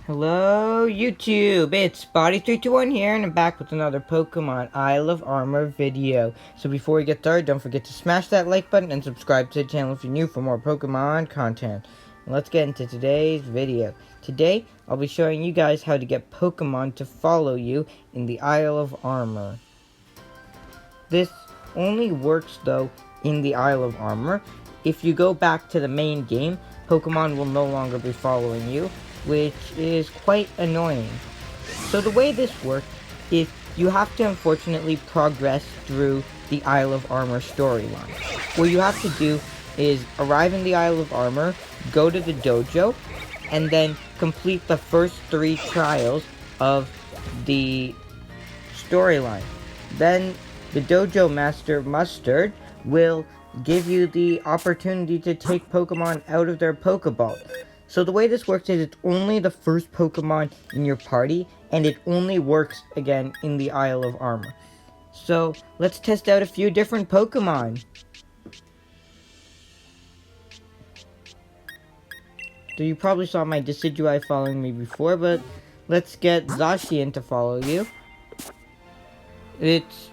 Hello YouTube, it's Body321 here and I'm back with another Pokemon Isle of Armor video. So before we get started, don't forget to smash that like button and subscribe to the channel if you're new for more Pokemon content. And let's get into today's video. Today, I'll be showing you guys how to get Pokemon to follow you in the Isle of Armor. This only works though in the Isle of Armor. If you go back to the main game, Pokemon will no longer be following you, which is quite annoying. So the way this works is you have to unfortunately progress through the Isle of Armor storyline. What you have to do is arrive in the Isle of Armor, go to the dojo, and then complete the first 3 trials of the storyline. Then the dojo master Mustard will give you the opportunity to take Pokemon out of their Pokeball. So the way this works is it's only the first Pokemon in your party, and it only works again in the Isle of Armor. So let's test out a few different Pokemon. So you probably saw my Decidueye following me before, but let's get Zacian to follow you. It's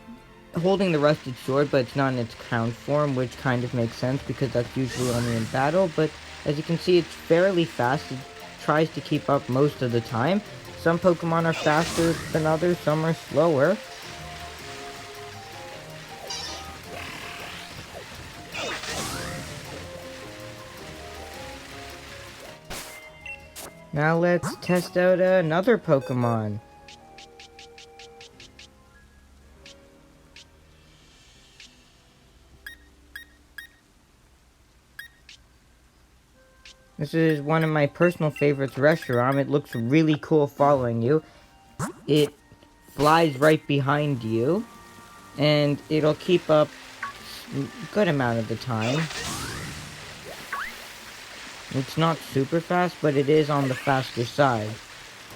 holding the rusted sword, but it's not in its crown form, which kind of makes sense because that's usually only in battle. But as you can see, it's fairly fast. It tries to keep up most of the time. Some Pokemon are faster than others, some are slower. Now let's test out another Pokemon. This is one of my personal favorites, Reshiram. It looks really cool following you. It flies right behind you, and it'll keep up a good amount of the time. It's not super fast, but it is on the faster side.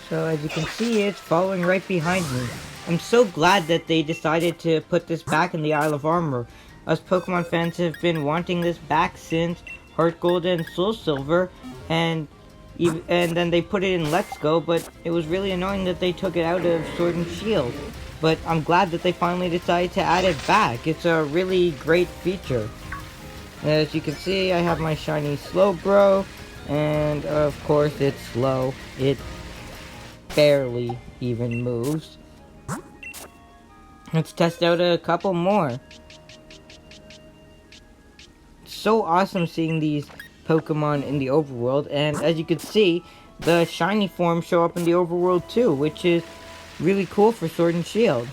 So as you can see, it's following right behind me. I'm so glad that they decided to put this back in the Isle of Armor. Us Pokemon fans have been wanting this back since Heart Gold and Soul Silver, and then they put it in Let's Go, but it was really annoying that they took it out of Sword and Shield. But I'm glad that they finally decided to add it back. It's a really great feature. As you can see, I have my shiny Slowbro, and of course it's slow. It barely even moves. Let's test out a couple more. So awesome seeing these Pokemon in the overworld, and as you can see, the shiny forms show up in the overworld too, which is really cool for Sword and Shield.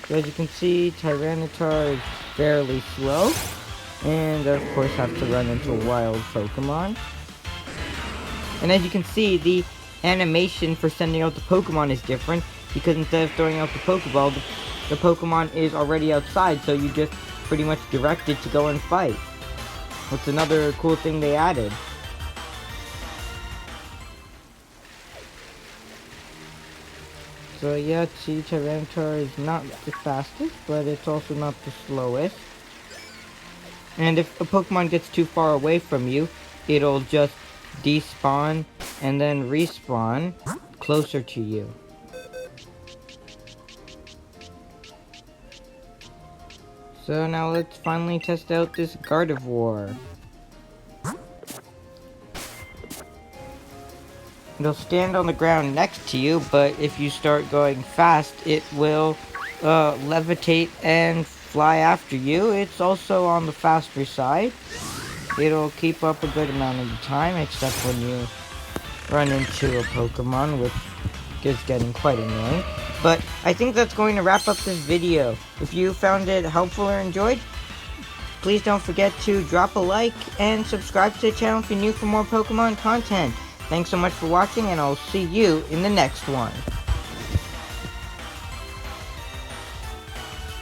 So as you can see, Tyranitar is fairly slow, and of course have to run into a wild Pokemon. And as you can see, the animation for sending out the Pokemon is different, because instead of throwing out the Pokeball, the Pokemon is already outside, so you just pretty much direct it to go and fight. That's another cool thing they added. So yeah, see, Tyranitar is not the fastest, but it's also not the slowest. And if a Pokemon gets too far away from you, it'll just despawn and then respawn closer to you. So now let's finally test out this Gardevoir. It'll stand on the ground next to you, but if you start going fast, it will levitate and fly after you. It's also on the faster side. It'll keep up a good amount of the time, except when you run into a Pokemon, which is getting quite annoying. But I think that's going to wrap up this video. If you found it helpful or enjoyed, please don't forget to drop a like and subscribe to the channel if you're new for more Pokemon content. Thanks so much for watching, and I'll see you in the next one.